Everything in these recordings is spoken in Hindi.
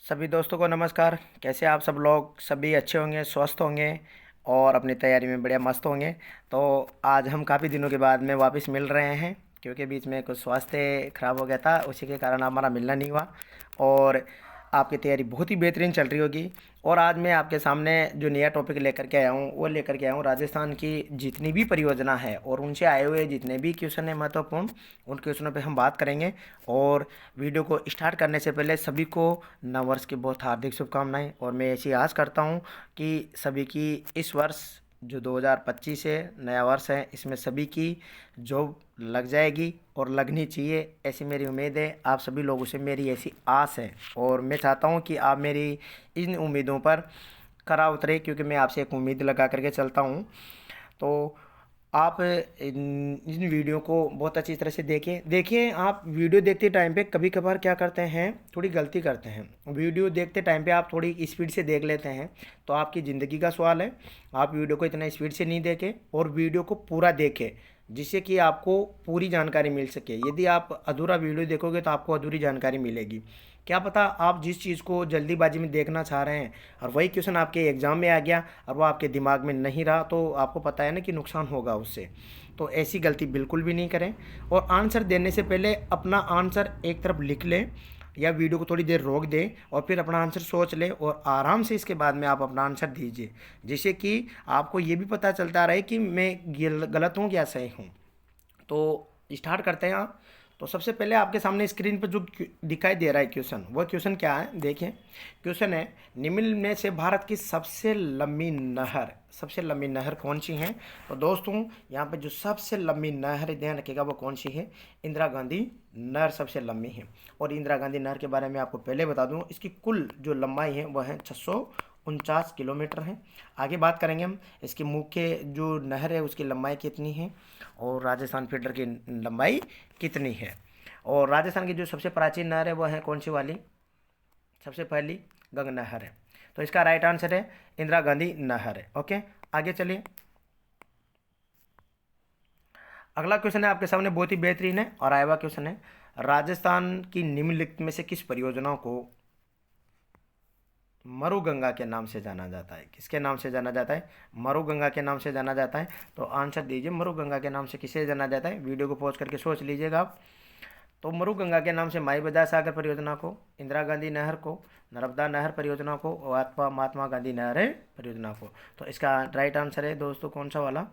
सभी दोस्तों को नमस्कार। कैसे आप सब लोग? सभी अच्छे होंगे, स्वस्थ होंगे और अपनी तैयारी में बढ़िया मस्त होंगे। तो आज हम काफ़ी दिनों के बाद में वापस मिल रहे हैं, क्योंकि बीच में कुछ स्वास्थ्य खराब हो गया था, उसी के कारण हमारा मिलना नहीं हुआ। और आपकी तैयारी बहुत ही बेहतरीन चल रही होगी। और आज मैं आपके सामने जो नया टॉपिक लेकर के आया हूँ वो लेकर के आया हूँ राजस्थान की जितनी भी परियोजना है और उनसे आए हुए जितने भी क्वेश्चन हैं महत्वपूर्ण, उन क्वेश्चनों पे हम बात करेंगे। और वीडियो को स्टार्ट करने से पहले सभी को नववर्ष की बहुत हार्दिक शुभकामनाएं। और मैं ऐसी आस करता हूं कि सभी की इस वर्ष जो 2025 है, नया वर्ष है, इसमें सभी की जॉब लग जाएगी और लगनी चाहिए, ऐसी मेरी उम्मीद है। आप सभी लोगों से मेरी ऐसी आस है और मैं चाहता हूं कि आप मेरी इन उम्मीदों पर खरा उतरे, क्योंकि मैं आपसे एक उम्मीद लगा करके चलता हूं। तो आप इन वीडियो को बहुत अच्छी तरह से देखिए। आप वीडियो देखते टाइम पे कभी कभार क्या करते हैं, थोड़ी गलती करते हैं। वीडियो देखते टाइम पे आप थोड़ी स्पीड से देख लेते हैं, तो आपकी ज़िंदगी का सवाल है। आप वीडियो को इतना स्पीड से नहीं देखें और वीडियो को पूरा देखें, जिससे कि आपको पूरी जानकारी मिल सके। यदि आप अधूरा वीडियो देखोगे तो आपको अधूरी जानकारी मिलेगी। क्या पता आप जिस चीज़ को जल्दीबाजी में देखना चाह रहे हैं और वही क्वेश्चन आपके एग्ज़ाम में आ गया और वो आपके दिमाग में नहीं रहा, तो आपको पता है ना कि नुकसान होगा उससे। तो ऐसी गलती बिल्कुल भी नहीं करें। और आंसर देने से पहले अपना आंसर एक तरफ लिख लें या वीडियो को थोड़ी देर रोक दें और फिर अपना आंसर सोच लें और आराम से इसके बाद में आप अपना आंसर दीजिए, जिससे कि आपको ये भी पता चलता रहे कि मैं गलत हूँ या सही हूँ। तो स्टार्ट करते हैं आप। तो सबसे पहले आपके सामने स्क्रीन पर जो दिखाई दे रहा है क्वेश्चन, वह क्वेश्चन क्या है देखिए। क्वेश्चन है, निम्न में से भारत की सबसे लंबी नहर कौन सी है? तो दोस्तों यहाँ पे जो सबसे लंबी नहर है, ध्यान रखिएगा, वो कौन सी है? इंदिरा गांधी नहर सबसे लंबी है। और इंदिरा गांधी नहर के बारे में आपको पहले बता दूं, इसकी कुल जो लंबाई है वह है 649 किलोमीटर है। आगे बात करेंगे हम इसकी मुख्य जो नहर है उसकी लंबाई कितनी है और राजस्थान फीडर की लंबाई कितनी है। और राजस्थान की जो सबसे प्राचीन नहर है वह है कौन सी वाली? सबसे पहली गंगा नहर है। तो इसका राइट आंसर है इंदिरा गांधी नहर है। ओके, आगे चलिए। अगला क्वेश्चन है आपके सामने, बहुत ही बेहतरीन है और आया हुआ क्वेश्चन है। राजस्थान की निम्नलिखित में से किस परियोजना को मरुगंगा के नाम से जाना जाता है? किसके नाम से जाना जाता है? मरुगंगा के नाम से जाना जाता है। तो आंसर दीजिए, मरुगंगा के नाम से किसे जाना जाता है? वीडियो को पॉज करके सोच लीजिएगा आप। तो मरुगंगा के नाम से माई बजार सागर परियोजना को, इंदिरा गांधी नहर को, नर्मदा नहर परियोजना को और अथवा महात्मा गांधी नहर परियोजना को। तो इसका राइट आंसर है दोस्तों कौन सा वाला?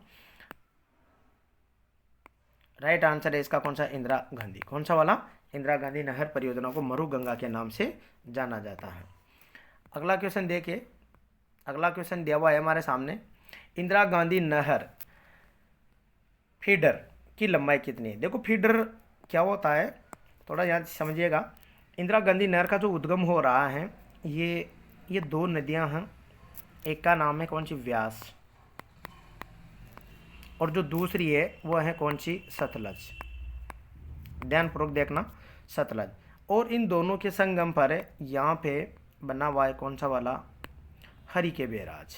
राइट आंसर है इसका कौन सा? इंदिरा गांधी। कौन सा वाला? इंदिरा गांधी नहर परियोजना को मरुगंगा के नाम से जाना जाता है। अगला क्वेश्चन देखिए। अगला क्वेश्चन दिया हुआ है हमारे सामने, इंदिरा गांधी नहर फीडर की लंबाई कितनी है? देखो फीडर क्या होता है, थोड़ा यहाँ समझिएगा। इंदिरा गांधी नहर का जो उद्गम हो रहा है, ये दो नदियाँ हैं। एक का नाम है कौन सी? व्यास। और जो दूसरी है वो है कौन सी? सतलज। ध्यानपूर्वक देखना, सतलज। और इन दोनों के संगम पर यहाँ पे बना हुआ है कौन सा वाला? हरि के बैराज।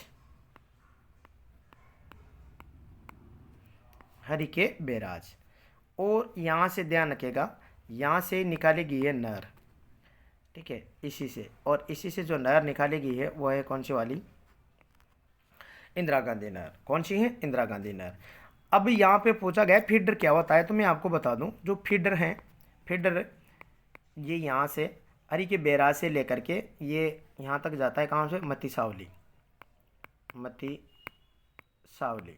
हरि के बैराज। और यहाँ से ध्यान रखिएगा, यहाँ से निकाली गई है नहर, ठीक है, इसी से। और इसी से जो नहर निकाली गई है वो है कौन सी वाली? इंदिरा गांधी नहर। कौन सी है? इंदिरा गांधी नहर। अब यहाँ पे पूछा गया फीडर क्या होता है, तो मैं आपको बता दूं, जो फीडर हैं, फीडर ये यहाँ से हरि के बैराज से लेकर के ये यहाँ तक जाता है, कहाँ से? मती सावली, मती सावली,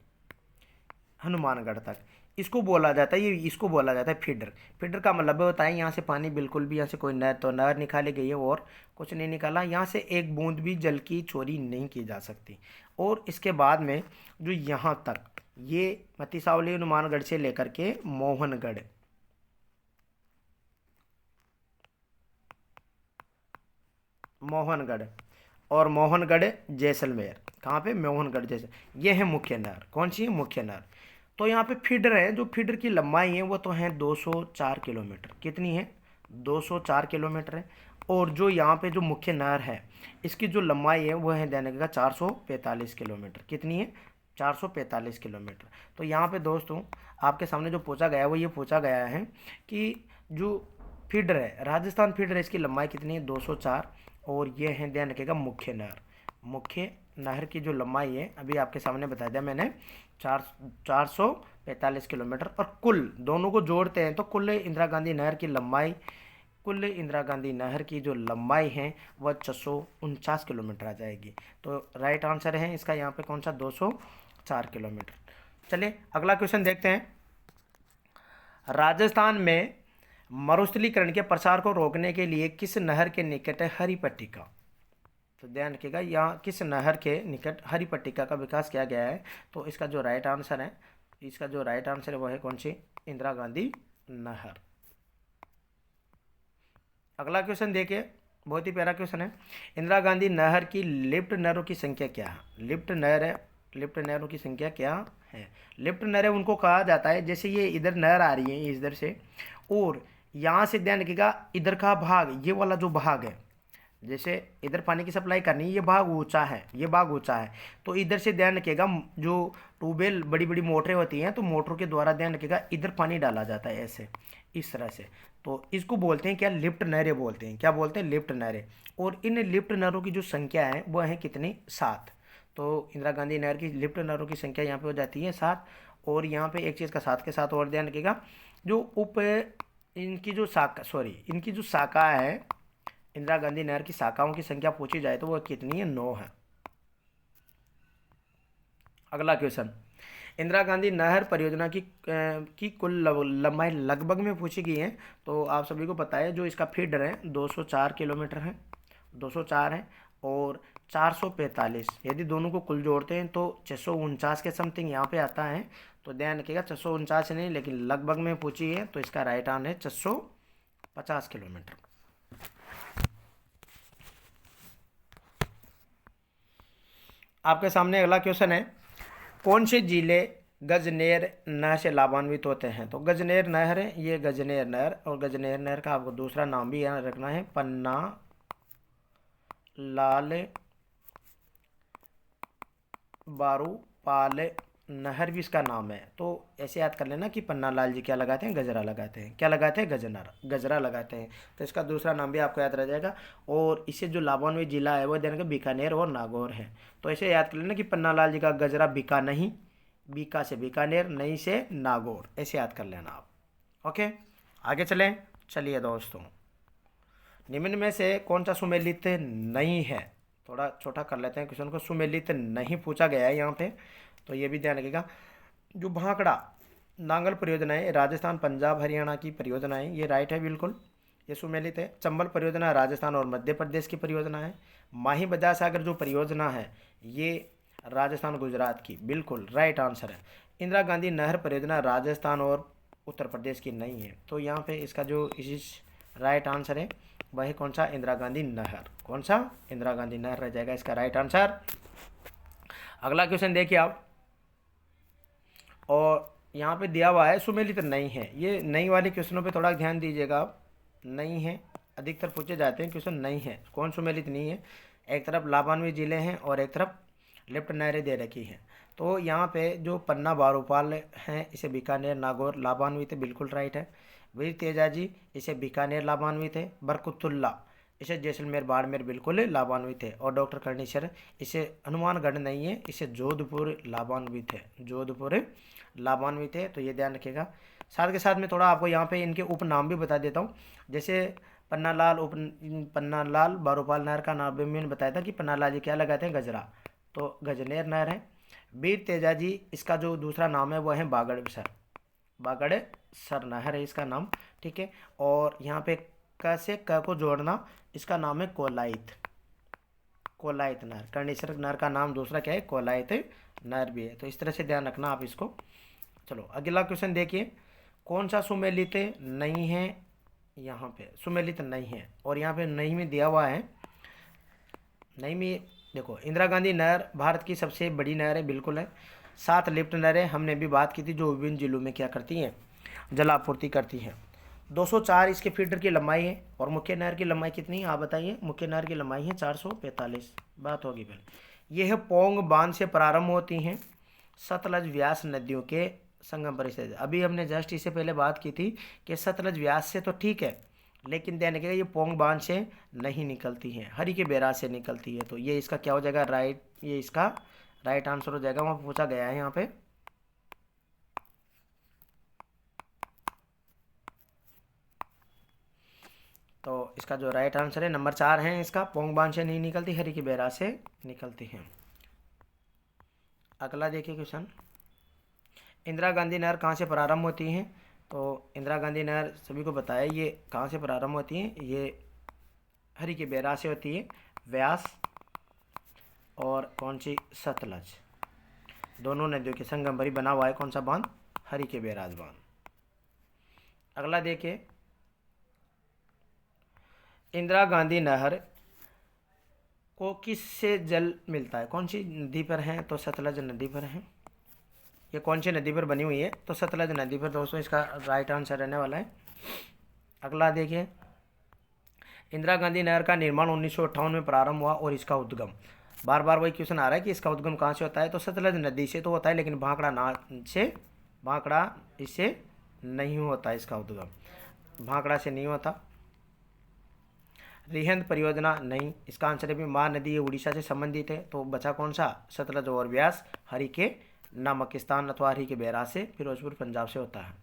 हनुमानगढ़ तक। इसको बोला जाता है, ये इसको बोला जाता है फीडर। फीडर का मतलब होता है यहाँ से पानी बिल्कुल भी, यहाँ से कोई नहर, तो नहर निकाली गई है और कुछ नहीं निकाला, यहाँ से एक बूंद भी जल की चोरी नहीं की जा सकती। और इसके बाद में जो यहाँ तक, ये मती सावली हनुमानगढ़ से लेकर के मोहनगढ़, मोहनगढ़ और मोहनगढ़ जैसलमेर, कहाँ पे? मोहनगढ़ जैसलमेर, ये है मुख्य नहर। कौन सी है? मुख्य नहर। तो यहाँ पे फीडर है, जो फीडर की लंबाई है वो तो है 204 किलोमीटर। कितनी है? 204 किलोमीटर है। और जो यहाँ पे जो मुख्य नहर है, इसकी जो लंबाई है वो है, ध्यान रखिएगा, 445 किलोमीटर। कितनी है? 445 किलोमीटर। तो यहाँ पे दोस्तों आपके सामने जो पूछा गया है वो ये पूछा गया है कि जो फीडर है, राजस्थान फीडर है, इसकी लंबाई कितनी है 204। और ये है, ध्यान रखिएगा, मुख्य नहर। मुख्य नहर की जो लंबाई है अभी आपके सामने बता दिया मैंने, 445 किलोमीटर। और कुल दोनों को जोड़ते हैं तो कुल इंदिरा गांधी नहर की लंबाई, कुल इंदिरा गांधी नहर की जो लंबाई है वह 649 किलोमीटर आ जाएगी। तो राइट आंसर है इसका यहाँ पे कौन सा, 204 किलोमीटर। चलिए अगला क्वेश्चन देखते हैं। राजस्थान में मरुस्थलीकरण के प्रसार को रोकने के लिए किस नहर के निकट है हरी पट्टिका? तो ध्यान रखिएगा, यहाँ किस नहर के निकट हरी पट्टिका का विकास किया गया है? तो इसका जो राइट आंसर है, इसका जो राइट आंसर है वह है कौन सी, इंदिरा गांधी नहर। अगला क्वेश्चन देखिए, बहुत ही प्यारा क्वेश्चन है। इंदिरा गांधी नहर की लिफ्ट नहरों की संख्या क्या है? लिफ्ट नहर है, लिफ्ट नहरों की संख्या क्या है? लिफ्ट नहरें उनको कहा जाता है, जैसे ये इधर नहर आ रही है इधर से, और यहाँ से ध्यान रखिएगा इधर का भाग, ये वाला जो भाग है, जैसे इधर पानी की सप्लाई करनी है, ये भाग ऊंचा है, ये भाग ऊंचा है, तो इधर से ध्यान रखिएगा जो ट्यूबवेल बड़ी बड़ी मोटरें होती हैं तो मोटरों के द्वारा ध्यान रखिएगा इधर पानी डाला जाता है ऐसे, इस तरह से। तो इसको बोलते हैं क्या, लिफ्ट नहरें बोलते हैं। क्या बोलते हैं, लिफ्ट नहरें। और इन लिफ्ट नहरों की जो संख्या है वह है कितनी, 7। तो इंदिरा गांधी नहर की लिफ्ट नहरों की संख्या यहाँ पे हो जाती है 7। और यहाँ पे एक चीज़ का साथ के साथ और ध्यान रखिएगा, जो इनकी जो शाखा, इनकी जो शाखा है, इंदिरा गांधी नहर की शाखाओं की संख्या पूछी जाए तो वह कितनी है, 9 है। अगला क्वेश्चन, इंदिरा गांधी नहर परियोजना की कुल लंबाई लगभग में पूछी गई है। तो आप सभी को पता है जो इसका फीडर है 204 किलोमीटर है, 204 है। और 445, यदि दोनों को कुल जोड़ते हैं तो 649 के समथिंग यहाँ पे आता है। तो ध्यान रखिएगा 649 नहीं, लेकिन लगभग में पूछी है, तो इसका राइट आंसर है 650 किलोमीटर। आपके सामने अगला क्वेश्चन है, कौन से जिले गजनेर नहर से लाभान्वित होते हैं? तो गजनेर नहर है, ये गजनेर नहर, और गजनेर नहर का आपको दूसरा नाम भी यहाँ रखना है, पन्ना लाल बारूपाल नहर भी इसका नाम है। तो ऐसे याद कर लेना कि पन्ना लाल जी क्या लगाते हैं, गजरा लगाते हैं। क्या लगाते हैं, गजरा लगाते हैं। तो इसका दूसरा नाम भी आपको याद रह जाएगा। और इससे जो लाभान्वित जिला है वो देने का बीकानेर और नागौर है। तो ऐसे याद कर लेना कि पन्ना लाल जी का गजरा बीका नहीं, बीका से बीकानेर, नहीं से नागौर, ऐसे याद कर लेना आप। ओके, आगे चलें। चलिए दोस्तों, निम्न में से कौन सा सुमेलित नहीं है? थोड़ा छोटा कर लेते हैं क्वेश्चन को, सुमेलित नहीं पूछा गया है यहाँ पे, तो ये भी ध्यान रखिएगा। जो भाखड़ा नांगल परियोजना है, राजस्थान पंजाब हरियाणा की परियोजना है, ये राइट है बिल्कुल, ये सुमेलित है। चंबल परियोजना राजस्थान और मध्य प्रदेश की परियोजना है। माही बजाज सागर जो परियोजना है ये राजस्थान गुजरात की, बिल्कुल राइट आंसर है। इंदिरा गांधी नहर परियोजना राजस्थान और उत्तर प्रदेश की नहीं है। तो यहाँ पे इसका जो इस राइट आंसर है वह कौन सा, इंदिरा गांधी नहर। कौन सा, इंदिरा गांधी नहर रह जाएगा इसका राइट आंसर। अगला क्वेश्चन देखिए आप, और यहाँ पे दिया हुआ है सुमेलित नहीं है। ये नई वाले क्वेश्चनों पे थोड़ा ध्यान दीजिएगा आप, नहीं है अधिकतर पूछे जाते हैं क्वेश्चन, नहीं है कौन सुमेलित नहीं है। एक तरफ लाभान्वित जिले हैं और एक तरफ लिफ्ट नहरें दे रखी हैं। तो यहाँ पे जो पन्ना बारूपाल हैं इसे बीकानेर नागौर लाभान्वित है, बिल्कुल राइट है। वीर तेजाजी इसे बीकानेर लाभान्वित है। बरकतुल्ला इसे जैसलमेर बाड़मेर बिल्कुल लाभान्वित है। और डॉक्टर कर्णेश्वर इसे हनुमानगढ़ नहीं है, इसे जोधपुर लाभान्वित है, जोधपुर लाभान्वित है। तो ये ध्यान रखिएगा। साथ के साथ में थोड़ा आपको यहाँ पे इनके उपनाम भी बता देता हूँ। जैसे पन्ना लाल बारूपाल नहर का नाम भी मैंने बताया था कि पन्ना लाल जी क्या लगाते हैं, गजरा, तो गजनेर नहर है। वीर तेजाजी इसका जो दूसरा नाम है वह है बागड़सर नहर है इसका नाम, ठीक है। और यहाँ पे क से क को जोड़ना, इसका नाम है कोलायत नहर। कर्णेश्वर नहर का नाम दूसरा क्या है, कोलायत नहर भी है। तो इस तरह से ध्यान रखना आप इसको। चलो अगला क्वेश्चन देखिए, कौन सा सुमेलित नहीं है? यहाँ पे सुमेलित नहीं है, और यहाँ पे नहीं में दिया हुआ है, नहीं में देखो इंदिरा गांधी नहर भारत की सबसे बड़ी नहर है, बिल्कुल है। 7 लिफ्ट नहरें हमने भी बात की थी जो विभिन्न जिलों में क्या करती हैं, जलापूर्ति करती हैं। 204 इसके फीडर की लंबाई है। और मुख्य नहर की लंबाई कितनी है आप बताइए? मुख्य नहर की लंबाई है 445, बात होगी पहले। यह पोंग बांध से प्रारंभ होती हैं सतलज व्यास नदियों के संगम परिस्थिति। अभी हमने जस्ट इससे पहले बात की थी कि सतलज व्यास से तो ठीक है, लेकिन ध्यान रखिएगा ये पोंग बांध से नहीं निकलती है, हरी के बैराज से निकलती है। तो ये इसका क्या हो जाएगा, राइट, ये इसका राइट आंसर हो जाएगा, वहाँ पूछा गया है यहाँ पे। तो इसका जो राइट आंसर है नंबर 4 है इसका, पोंग बांध से नहीं निकलती, हरी के बैराज से निकलती है। अगला देखिए क्वेश्चन, इंदिरा गांधी नहर कहाँ से प्रारंभ होती है। तो इंदिरा गांधी नहर सभी को पता है ये कहाँ से प्रारंभ होती है, ये हरी के बैराज से होती है, व्यास और कौन सी, सतलज, दोनों नदियों के संगम पर ही बना हुआ है कौन सा बांध, हरी के बैराज बांध। अगला देखिए, इंदिरा गांधी नहर को किससे जल मिलता है, कौन सी नदी पर है, तो सतलज नदी पर है। ये कौन सी नदी पर बनी हुई है, तो सतलज नदी पर दोस्तों इसका राइट आंसर रहने वाला है। अगला देखिए, इंदिरा गांधी नहर का निर्माण 1958 में प्रारंभ हुआ और इसका उद्गम, बार बार वही क्वेश्चन आ रहा है कि इसका उद्गम कहाँ से होता है, तो सतलज नदी से तो होता है, लेकिन भाखड़ा ना से, भाखड़ा इससे नहीं होता इसका उद्गम, भाखड़ा से नहीं होता। रिहंद परियोजना नहीं, इसका आंसर है भी महानदी ये उड़ीसा से संबंधित है, तो बचा कौन सा, सतलज और व्यास, हरी के नामकिस्तान अथवा हरी के बैराज से, फिरोजपुर पंजाब से होता है।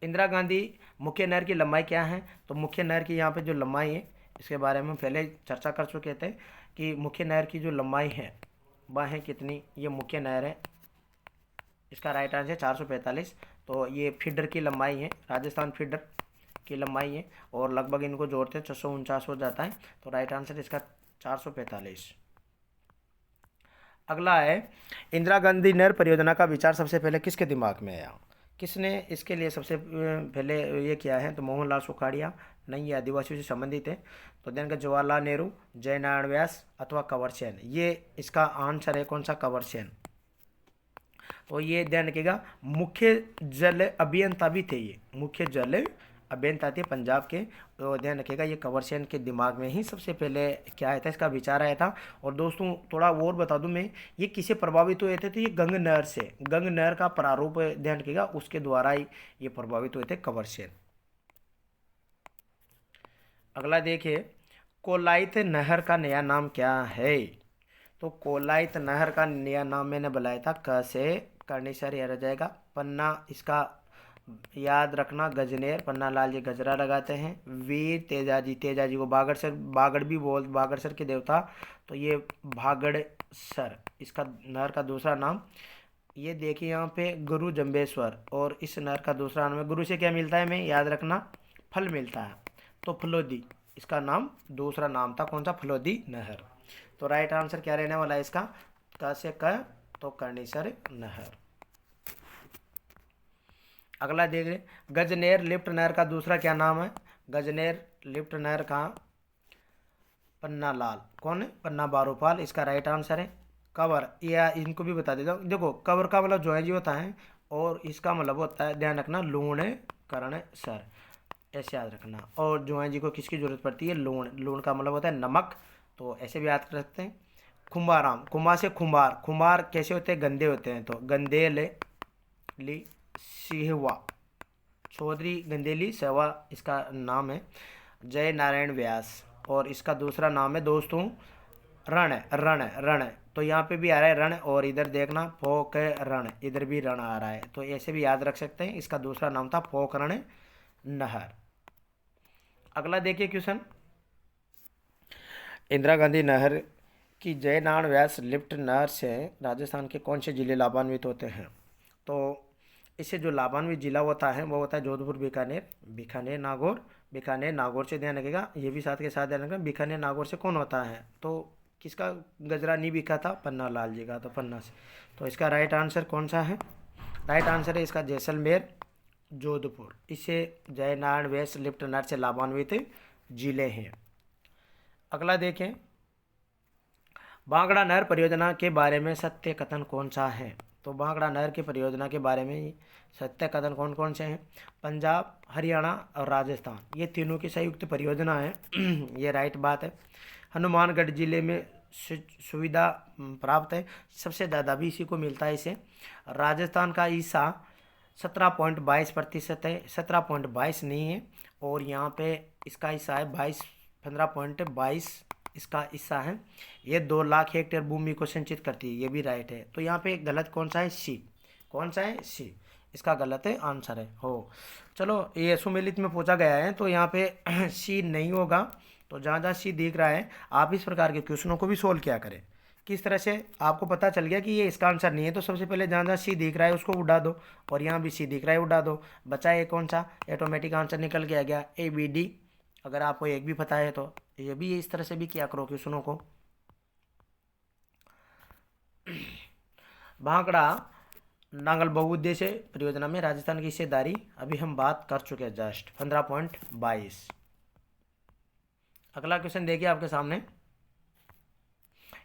इंदिरा गांधी मुख्य नहर की लंबाई क्या है, तो मुख्य नहर की यहाँ पे जो लंबाई है इसके बारे में पहले चर्चा कर चुके थे कि मुख्य नहर की जो लंबाई है वह है कितनी, ये मुख्य नहर है, इसका राइट आंसर 445। तो ये फीडर की लंबाई है, राजस्थान फीडर की लंबाई है, और लगभग इनको जोड़ते 649 हो जाता है, तो राइट आंसर इसका 445। अगला है, इंदिरा गांधी नहर परियोजना का विचार सबसे पहले किसके दिमाग में आया, किसने इसके लिए सबसे पहले ये किया है, तो मोहनलाल सुखाड़िया नहीं, ये आदिवासियों से संबंधित है, तो देन का जवाहरलाल नेहरू, जयनारायण व्यास अथवा कंवर सेन, ये इसका आंसर है कौन सा, कंवर सेन। तो ये ध्यान रखिएगा मुख्य जल अभियंता भी थे, ये मुख्य जल अभियंता थे पंजाब के, तो ध्यान रखिएगा ये कंवर सेन के दिमाग में ही सबसे पहले क्या आया था, इसका विचार आया था। और दोस्तों थोड़ा और बता दूं मैं, ये किसे प्रभावित हुए थे, तो ये गंग नहर से, गंग नहर का प्रारूप ध्यान रखिएगा उसके द्वारा ही ये प्रभावित हुए थे कंवर सेन। अगला देखिए, कोलायत नहर का नया नाम क्या है, तो कोलायत नहर का नया नाम मैंने बताया था, क से कर्णेश्वर रह जाएगा, पन्ना इसका याद रखना, गजनेर, पन्ना लाल जी गजरा लगाते हैं, वीर तेजाजी, तेजाजी को बागड़सर, बागड़ भी बोल, बागड़सर के देवता, तो ये भागड़सर इसका नहर का दूसरा नाम। ये देखिए यहाँ पे गुरु जम्बेश्वर, और इस नहर का दूसरा नाम है, गुरु से क्या मिलता है हमें याद रखना, फल मिलता है, तो फलोदी इसका नाम, दूसरा नाम था कौन सा, फलोदी नहर। तो राइट आंसर क्या रहने वाला है इसका, क से क, तो कर्णेश्वर नहर। अगला देख रहे, गजनेर लिफ्ट नहर का दूसरा क्या नाम है, गजनेर लिफ्ट नहर का, पन्ना लाल कौन है, पन्ना बारूपाल, इसका राइट आंसर है। कवर, या इनको भी बता देता हूँ, देखो कवर का मतलब जो है जी होता है, और इसका मतलब होता है ध्यान रखना लूण करण सर, ऐसे याद रखना। और जो है जी को किसकी जरूरत पड़ती है, लूण, लूण का मतलब होता है नमक, तो ऐसे भी याद कर सकते हैं। कुंभाराम, कुंभा से खुम्बार, खुम्बार कैसे होते हैं, गंदे होते हैं, तो गंदेल ली सिहवा, चौधरी गंदेली सेवा इसका नाम है। जय नारायण व्यास, और इसका दूसरा नाम है दोस्तों रण, रण रण, तो यहाँ पे भी आ रहा है रण, और इधर देखना फोक रण, इधर भी रण आ रहा है, तो ऐसे भी याद रख सकते हैं, इसका दूसरा नाम था पोखरण नहर। अगला देखिए क्वेश्चन, इंदिरा गांधी नहर की जय नारायण व्यास लिफ्ट नहर से राजस्थान के कौन से जिले लाभान्वित होते हैं, तो इससे जो लाभान्वित जिला होता है वो होता है जोधपुर, बीकानेर, बीकानेर नागौर, बीकानेर नागौर से ध्यान रखिएगा, ये भी साथ के साथ ध्यान रखना, बीकानेर नागौर से कौन होता है, तो किसका गजरा नहीं बिका था, पन्ना लाल जी का, तो पन्ना से, तो इसका राइट आंसर कौन सा है, राइट आंसर है इसका जैसलमेर, जोधपुर, इससे जय नारायण व्यास लिफ्ट नहर से लाभान्वित जिले हैं। अगला देखें, भांगड़ा नहर परियोजना के बारे में सत्य कथन कौन सा है, तो भांगड़ा नहर की परियोजना के बारे में सत्य कथन कौन कौन से हैं, पंजाब, हरियाणा और राजस्थान, ये तीनों की संयुक्त परियोजना है, ये राइट बात है। हनुमानगढ़ जिले में सुविधा प्राप्त है, सबसे ज़्यादा भी इसी को मिलता है इसे। राजस्थान का ईसा 17.22% है, 17.22 नहीं है, और यहाँ पे इसका हिस्सा है 15.22 इसका हिस्सा है। ये 2 लाख हेक्टेयर भूमि को सिंचित करती है, ये भी राइट है। तो यहाँ पे गलत कौन सा है? सी। कौन सा है? सी। इसका गलत है आंसर है हो। चलो ये सुमेलित में पूछा गया है तो यहाँ पे सी नहीं होगा। तो जहाँ जहाँ सी दिख रहा है आप इस प्रकार के क्वेश्चनों को भी सोल्व किया करें। किस तरह से आपको पता चल गया कि ये इसका आंसर नहीं है, तो सबसे पहले जहाँ जहाँ सी दिख रहा है उसको उड़ा दो, और यहाँ भी सी दिख रहा है उड़ा दो। बचा ये कौन सा? ऑटोमेटिक आंसर निकल के आ गया ABD। अगर आपको एक भी पता है तो ये भी इस तरह से भी किया करो क्वेश्चनों को। भांकड़ा नांगल बहुउद्देश्य परियोजना में राजस्थान की हिस्सेदारी अभी हम बात कर चुके हैं जस्ट 15.22। अगला क्वेश्चन देखिए आपके सामने।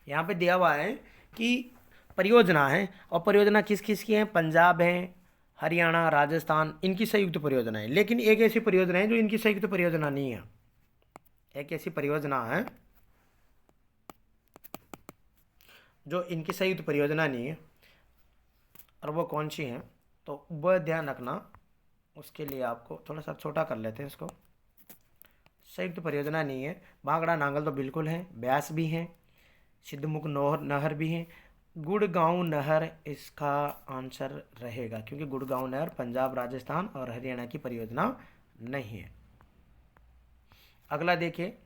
यहाँ पे दिया हुआ है कि परियोजना है, और परियोजना किस किस की है? पंजाब है, हरियाणा, राजस्थान, इनकी संयुक्त परियोजना है। लेकिन एक ऐसी परियोजना है जो इनकी संयुक्त परियोजना नहीं है। एक ऐसी परियोजना है जो इनकी संयुक्त परियोजना नहीं है, और वो कौन सी है? तो वह ध्यान रखना। उसके लिए आपको थोड़ा सा छोटा कर लेते हैं इसको। संयुक्त परियोजना नहीं है। भांगड़ा नांगल तो बिल्कुल है, ब्यास भी हैं, सिद्धमुख नहर भी है, गुड़गांव नहर इसका आंसर रहेगा, क्योंकि गुड़गांव नहर पंजाब, राजस्थान और हरियाणा की परियोजना नहीं है। अगला देखिए,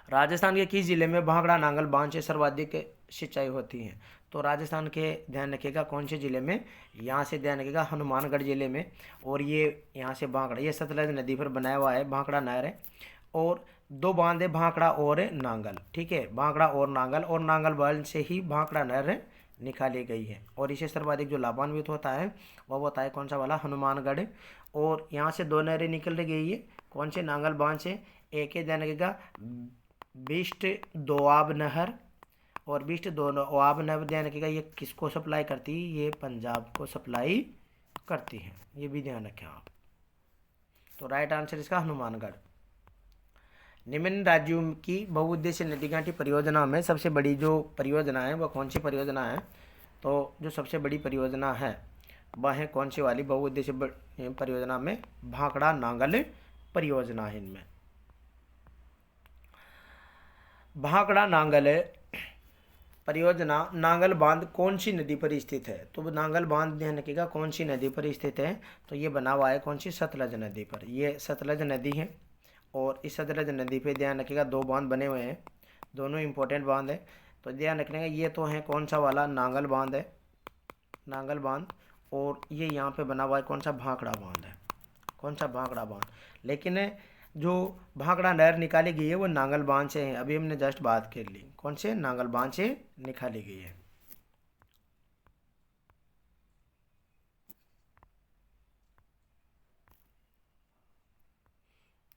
राजस्थान के किस जिले में भांगड़ा नांगल बांध से सर्वाधिक सिंचाई होती है? तो राजस्थान के ध्यान रखिएगा कौन से जिले में? यहाँ से ध्यान रखिएगा हनुमानगढ़ जिले में। और ये यहाँ से भांगड़ा, ये सतलज नदी पर बनाया हुआ है भांगड़ा नहर है, और 2 बांध है भांकड़ा और नांगल। ठीक है, भांकड़ा और नांगल बांध से ही भांकड़ा नहर निकाली गई है। और इसे सर्वाधिक जो लाभान्वित होता है वह होता है कौन सा वाला? हनुमानगढ़। और यहाँ से 2 नहरें निकल गई है, कौन से? नांगल बांध से। एक है ध्यान रखिएगा बिस्ट दोआब नहर, और बिस्ट दोआब नहर ध्यान रखिएगा ये किसको सप्लाई करती है? ये पंजाब को सप्लाई करती है, ये भी ध्यान रखें आप। तो राइट आंसर इसका हनुमानगढ़। निम्न राज्यों की बहुउद्देश्य नदी घाटी परियोजना में सबसे बड़ी जो परियोजना है वह कौन सी परियोजना है? तो जो सबसे बड़ी परियोजना है वह है कौन सी वाली? बहुउद्देश्य परियोजना में भांकड़ा नांगल परियोजना है। इनमें भांकड़ा नांगल परियोजना नांगल बांध कौन सी नदी पर स्थित है? तो नांगल बांध ध्यान रखिएगा कौन सी नदी पर स्थित है? तो ये बना हुआ है कौन सी? सतलज नदी पर। ये सतलज नदी है, और इस सतलज नदी पे ध्यान रखिएगा 2 बांध बने हुए हैं, दोनों इंपॉर्टेंट बांध है। तो ध्यान रखने का ये तो है कौन सा वाला? नांगल बांध है, नांगल बांध। और ये यहाँ पे बना हुआ है कौन सा? भांकड़ा बांध है। कौन सा? भांकड़ा बांध। लेकिन जो भांकड़ा नहर निकाली गई है वो नांगल बांध से है। अभी हमने जस्ट बात कर ली कौन से? नांगल बांध से निकाली गई है।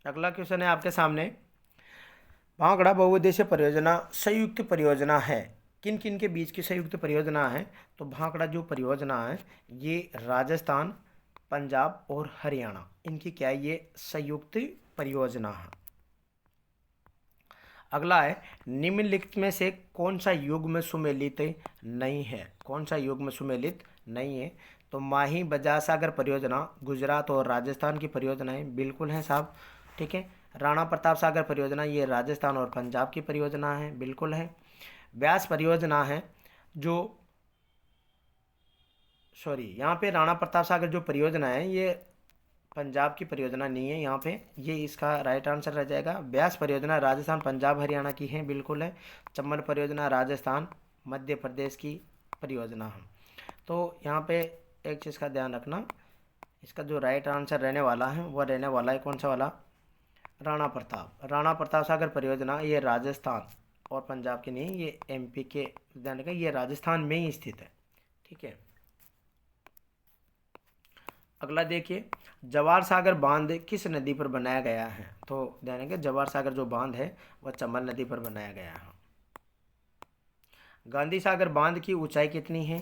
अगला क्वेश्चन है आपके सामने। भांकड़ा बहुउद्देश्य परियोजना संयुक्त परियोजना है, किन किन के बीच की संयुक्त परियोजना है? तो भांकड़ा जो परियोजना है ये राजस्थान, पंजाब और हरियाणा, इनकी क्या है? ये संयुक्त परियोजना है। अगला है, निम्नलिखित में से कौन सा युग्म सुमेलित नहीं है? कौन सा युग्म सुमेलित नहीं है? तो माही बजाज सागर परियोजना गुजरात और राजस्थान की परियोजना है, बिल्कुल है साहब। ठीक है, राणा प्रताप सागर परियोजना ये राजस्थान और पंजाब की परियोजना है, बिल्कुल है। व्यास परियोजना है जो यहाँ पे राणा प्रताप सागर जो परियोजना है ये पंजाब की परियोजना नहीं है, यहाँ पे ये इसका राइट आंसर रह जाएगा। व्यास परियोजना राजस्थान, पंजाब, हरियाणा की है, बिल्कुल है। चंबल परियोजना राजस्थान, मध्य प्रदेश की परियोजना है। तो यहाँ पे एक चीज़ का ध्यान रखना, इसका जो राइट आंसर रहने वाला है वह रहने वाला है कौन सा वाला? राणा प्रताप सागर परियोजना ये राजस्थान और पंजाब की नहीं, ये MP के ध्यान रखें, ये राजस्थान में ही स्थित है। ठीक है, अगला देखिए, जवाहर सागर बांध किस नदी पर बनाया गया है? तो ध्यान रखें जवाहर सागर जो बांध है वह चंबल नदी पर बनाया गया है। गांधी सागर बांध की ऊंचाई कितनी है?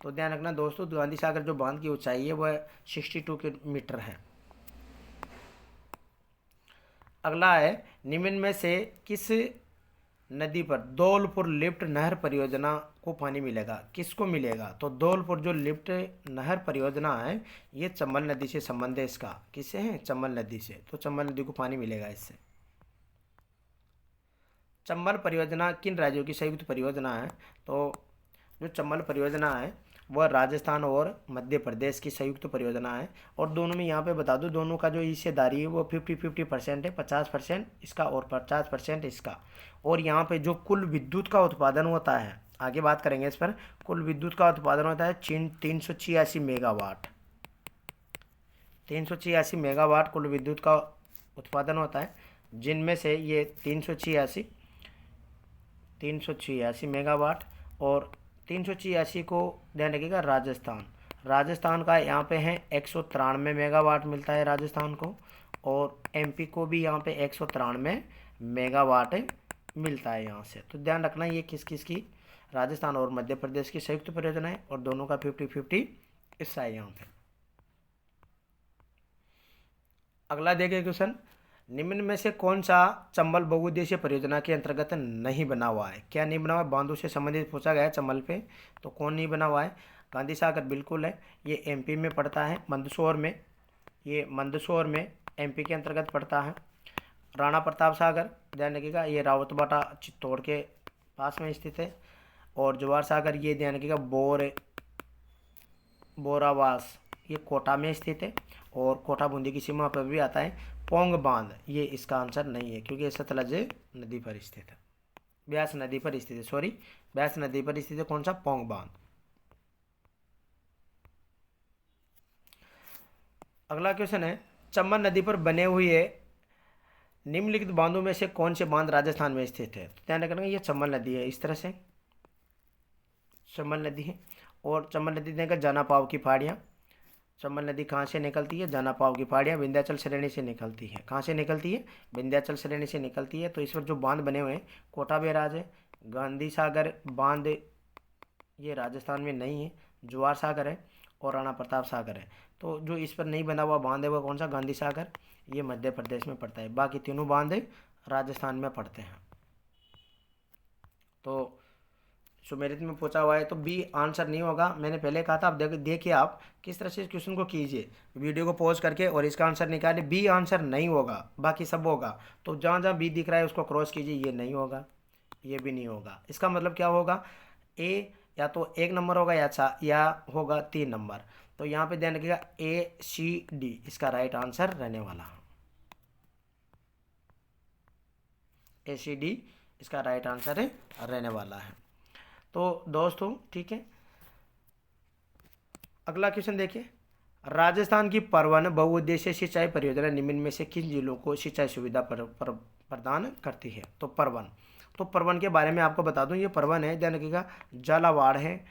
तो ध्यान रखना दोस्तों, गांधी सागर जो बांध की ऊंचाई है वह 62 मीटर है। अगला है, निम्न में से किस नदी पर धौलपुर लिफ्ट नहर परियोजना को पानी मिलेगा। किसको मिलेगा? तो धौलपुर जो लिफ्ट नहर परियोजना है ये चंबल नदी से संबंध है इसका। किससे है? चंबल नदी से। तो चंबल नदी को पानी मिलेगा इससे। चंबल परियोजना किन राज्यों की संयुक्त परियोजना है? तो जो चंबल परियोजना है वह राजस्थान और मध्य प्रदेश की संयुक्त परियोजना है। और दोनों में यहाँ पे बता दूँ, दोनों का जो हिस्सेदारी है वो 50-50% है। 50% इसका और 50% इसका। और यहाँ पे जो कुल विद्युत का उत्पादन होता है, आगे बात करेंगे इस पर, कुल विद्युत का उत्पादन होता है 386 मेगावाट। 386 मेगावाट कुल विद्युत का उत्पादन होता है, जिनमें से ये 386 मेगावाट। और 386 को ध्यान रखिएगा राजस्थान का यहाँ पे है 193 मेगावाट मिलता है राजस्थान को। और एमपी को भी यहाँ पे 193 मेगावाट मिलता है यहाँ से। तो ध्यान रखना ये किस किस की, राजस्थान और मध्य प्रदेश की संयुक्त परियोजना है और दोनों का 50-50 हिस्सा है यहाँ पे। अगला देखिए क्वेश्चन, निम्न में से कौन सा चंबल बहुउद्देशीय परियोजना के अंतर्गत नहीं बना हुआ है? क्या नहीं बना हुआ है? बांधों से संबंधित पूछा गया है चंबल पे, तो कौन नहीं बना हुआ है? गांधी सागर बिल्कुल है, ये एमपी में पड़ता है, मंदसौर में एमपी के अंतर्गत पड़ता है। राणा प्रताप सागर ध्यान रखिएगा, ये रावतबाटा चित्तौड़ के पास में स्थित है। और जवाहर सागर ये ध्यान रखिएगा बोरावास ये कोटा में स्थित है और कोटा बूंदी की सीमा पर भी आता है। पोंग बांध ये इसका आंसर नहीं है क्योंकि ये सतलज नदी पर स्थित है, ब्यास नदी पर स्थित है, ब्यास नदी पर स्थित है कौन सा? पोंग बांध। अगला क्वेश्चन है, चंबल नदी पर बने हुए निम्नलिखित बांधों में से कौन से बांध राजस्थान में स्थित है? तो ध्यान रखना ये चंबल नदी है, इस तरह से चंबल नदी है। और चंबल नदी देगा जाना पाव की पहाड़ियाँ। चंबल नदी कहाँ से निकलती है? जाना पाव की पहाड़ियाँ विंध्याचल श्रेणी से निकलती है। कहाँ से निकलती है? विंध्याचल श्रेणी से निकलती है। तो इस पर जो बांध बने हुए हैं, कोटा बैराज है, गांधी सागर बांध ये राजस्थान में नहीं है, जवाहर सागर है और राणा प्रताप सागर है। तो जो इस पर नहीं बना हुआ बांध है वो कौन सा? गांधी सागर, ये मध्य प्रदेश में पड़ता है। बाकी तीनों बांध राजस्थान में पड़ते हैं। तो सुमेरित में पूछा हुआ है तो बी आंसर नहीं होगा। मैंने पहले कहा था, आप देखिए आप किस तरह से इस क्वेश्चन को कीजिए, वीडियो को पॉज करके और इसका आंसर निकालिए। बी आंसर नहीं होगा, बाकी सब होगा। तो जहाँ जहाँ बी दिख रहा है उसको क्रॉस कीजिए, ये नहीं होगा, ये भी नहीं होगा। इसका मतलब क्या होगा? ए या तो 1 नंबर होगा या होगा 3 नंबर। तो यहाँ पे ध्यान रखिएगा ACD इसका राइट आंसर रहने वाला है। ACD इसका राइट आंसर रहने वाला है। तो दोस्तों ठीक है, अगला क्वेश्चन देखिए, राजस्थान की परवन बहुउद्देशीय सिंचाई परियोजना निम्न में से किन जिलों को सिंचाई सुविधा प्रदान करती है? तो परवन के बारे में आपको बता दूं, ये परवन है, ध्यान रखिएगा, झालावाड़ है,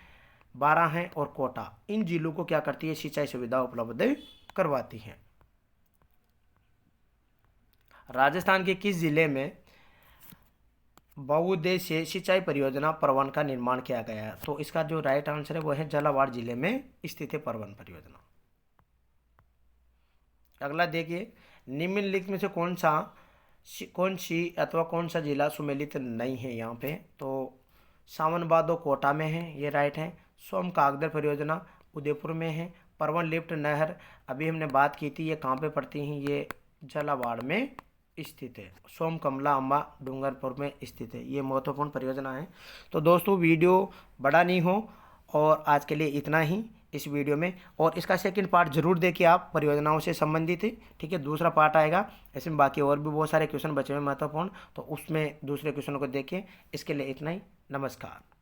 बारां है और कोटा, इन जिलों को क्या करती है? सिंचाई सुविधा उपलब्ध करवाती है। राजस्थान के किस जिले में बहुउद्देशीय सिंचाई परियोजना परवन का निर्माण किया गया है? तो इसका जो राइट आंसर है वो है झालावाड़ जिले में स्थित है परवन परियोजना। अगला देखिए, निम्नलिखित में से कौन सा जिला सुमेलित नहीं है यहाँ पे? तो सावनबादो कोटा में है, ये राइट है। सोम कागदर परियोजना उदयपुर में है। परवन लिफ्ट नहर अभी हमने बात की थी, ये कहाँ पे पड़ती हैं? ये झालावाड़ में स्थित है। सोम कमला अम्बा डूंगरपुर में स्थित है। ये महत्वपूर्ण परियोजना है। तो दोस्तों वीडियो बड़ा नहीं हो और आज के लिए इतना ही इस वीडियो में, और इसका सेकंड पार्ट जरूर देखिए आप, परियोजनाओं से संबंधित है, ठीक है। दूसरा पार्ट आएगा, इसमें बाकी और भी बहुत सारे क्वेश्चन बचे हुए महत्वपूर्ण, तो उसमें दूसरे क्वेश्चन को देखिए। इसके लिए इतना ही, नमस्कार।